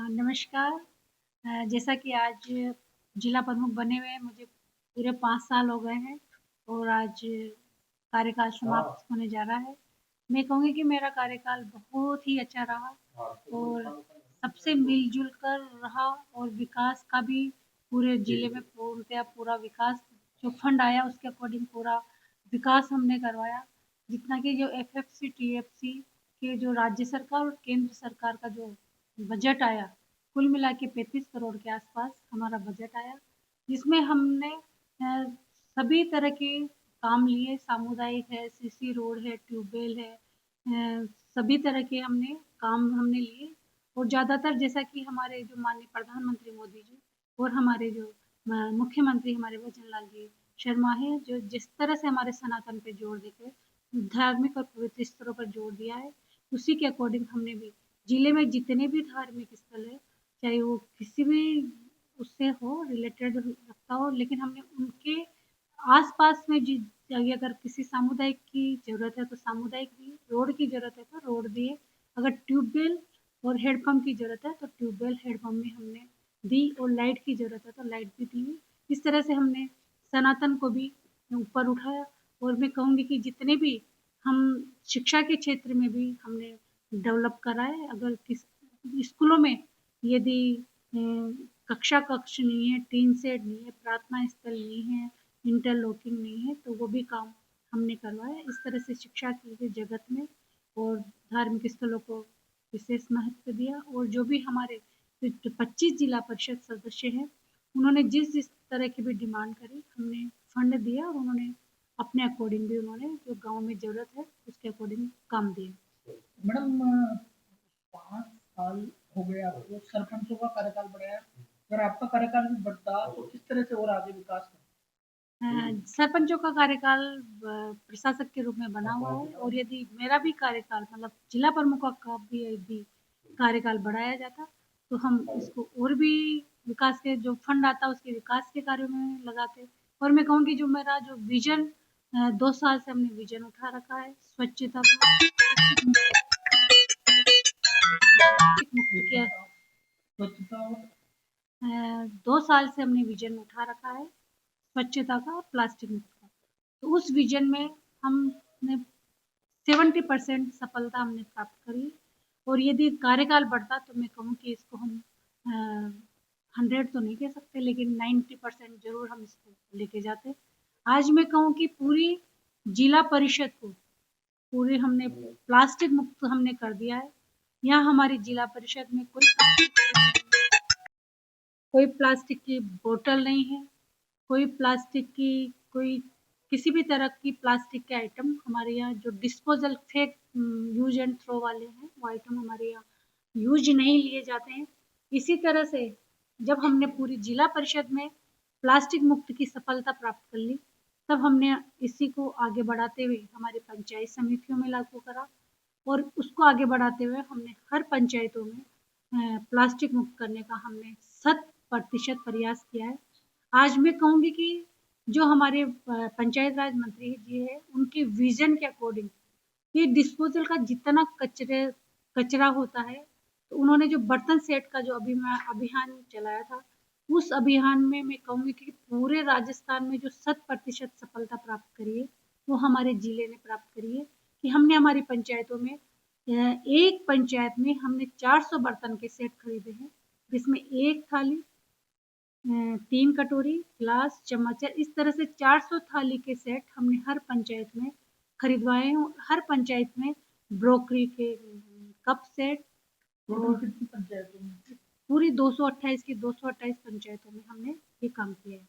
नमस्कार। जैसा कि आज जिला प्रमुख बने हुए मुझे पूरे 5 साल हो गए हैं और आज कार्यकाल समाप्त होने जा रहा है। मैं कहूँगी कि मेरा कार्यकाल बहुत ही अच्छा रहा और सबसे मिल-जुल कर रहा और विकास का भी पूरे जिले में पूर्णतः पूरा विकास जो फंड आया उसके अकॉर्डिंग पूरा विकास हमने करवाया। जितना कि जो एफएफसी, टीएफसी के जो राज्य सरकार और केंद्र सरकार का जो बजट आया, कुल मिला के 35 करोड़ के आसपास हमारा बजट आया, जिसमें हमने सभी तरह के काम लिए, सामुदायिक है, सीसी रोड है, ट्यूबवेल है, सभी तरह के हमने लिए और ज़्यादातर जैसा कि हमारे जो माननीय प्रधानमंत्री मोदी जी और हमारे जो मुख्यमंत्री हमारे भजन लाल जी शर्मा हैं, जो जिस तरह से हमारे सनातन पे जोर देके धार्मिक और पवित्र स्थलों पर जोर दिया है, उसी के अकॉर्डिंग हमने भी जिले में जितने भी धार्मिक स्थल है, चाहे वो किसी भी उससे हो रिलेटेड रखता हो, लेकिन हमने उनके आस-पास में अगर किसी सामुदायिक की ज़रूरत है तो सामुदायिक दी, रोड की ज़रूरत है तो रोड दिए, अगर ट्यूबवेल और हैंडपंप की ज़रूरत है तो ट्यूबवेल, हैंडपंप भी हमने दी और लाइट की ज़रूरत है तो लाइट भी दी। इस तरह से हमने सनातन को भी ऊपर उठाया और मैं कहूँगी कि जितने भी हम शिक्षा के क्षेत्र में भी हमने डेवलप करा है। अगर किस स्कूलों में यदि कक्षा कक्ष नहीं है, टीन शेड नहीं है, प्रार्थना स्थल नहीं है, इंटरलॉकिंग नहीं है, तो वो भी काम हमने करवाया। इस तरह से शिक्षा के जगत में और धार्मिक स्थलों को विशेष महत्व दिया और जो भी हमारे जो 25 जिला परिषद सदस्य हैं, उन्होंने जिस तरह की भी डिमांड करी, हमने फंड दिया और उन्होंने अपने अकॉर्डिंग भी उन्होंने जो गाँव में ज़रूरत है, उसके अकॉर्डिंग काम दिए। मैडम 5 साल हो गए आपको, सरपंचों का कार्यकाल बढ़ाया। अगर आपका कार्यकाल भी बढ़ता तो किस तरह से और आगे विकास करते? सरपंचों का कार्यकाल प्रशासक के रूप में बना हुआ है और यदि मेरा भी कार्यकाल मतलब जिला प्रमुख का भी यदि कार्यकाल बढ़ाया जाता, तो हम इसको और भी विकास के जो फंड आता है उसके विकास के कार्यों में लगाते और मैं कहूँगी जो मेरा जो विज़न 2 साल से हमने विज़न उठा रखा है, स्वच्छता का मुक्त किया स्वच्छता और 2 साल से हमने विज़न उठा रखा है, स्वच्छता का और प्लास्टिक मुक्त का। तो उस विज़न में हमने 70% सफलता हमने प्राप्त करी और यदि कार्यकाल बढ़ता तो मैं कहूँ कि इसको हम 100 तो नहीं कह सकते लेकिन 90% ज़रूर हम इसको लेके जाते। आज मैं कहूँ कि पूरी जिला परिषद को पूरे हमने प्लास्टिक मुक्त हमने कर दिया है। यहाँ हमारी जिला परिषद में कोई प्लास्टिक की बोतल नहीं है, कोई प्लास्टिक की कोई किसी भी तरह की प्लास्टिक के आइटम हमारे यहाँ जो डिस्पोज़ल फेंक यूज़ एंड थ्रो वाले हैं, वो आइटम हमारे यहाँ यूज़ नहीं लिए जाते हैं। इसी तरह से जब हमने पूरी जिला परिषद में प्लास्टिक मुक्त की सफलता प्राप्त कर ली, तब हमने इसी को आगे बढ़ाते हुए हमारी पंचायत समितियों में लागू करा और उसको आगे बढ़ाते हुए हमने हर पंचायतों में प्लास्टिक मुक्त करने का हमने 100% प्रयास किया है। आज मैं कहूँगी कि जो हमारे पंचायत राज मंत्री जी हैं, उनके विज़न के अकॉर्डिंग ये डिस्पोज़ल का जितना कचरा होता है, तो उन्होंने जो बर्तन सेट का जो अभियान चलाया था, उस अभियान में मैं कहूँगी कि पूरे राजस्थान में जो 100% सफलता प्राप्त करी है, वो हमारे ज़िले ने प्राप्त करी है कि हमने हमारी पंचायतों में एक पंचायत में हमने 400 बर्तन के सेट खरीदे हैं, जिसमें 1 थाली 3 कटोरी, ग्लास, चम्मच इस तरह से 400 थाली के सेट हमने हर पंचायत में खरीदवाए हैं और हर पंचायत में ब्रोकरी के कप सेट टोटल कितनी पंचायतों में? पूरी 228 की 228 पंचायतों में हमने ये काम किया है।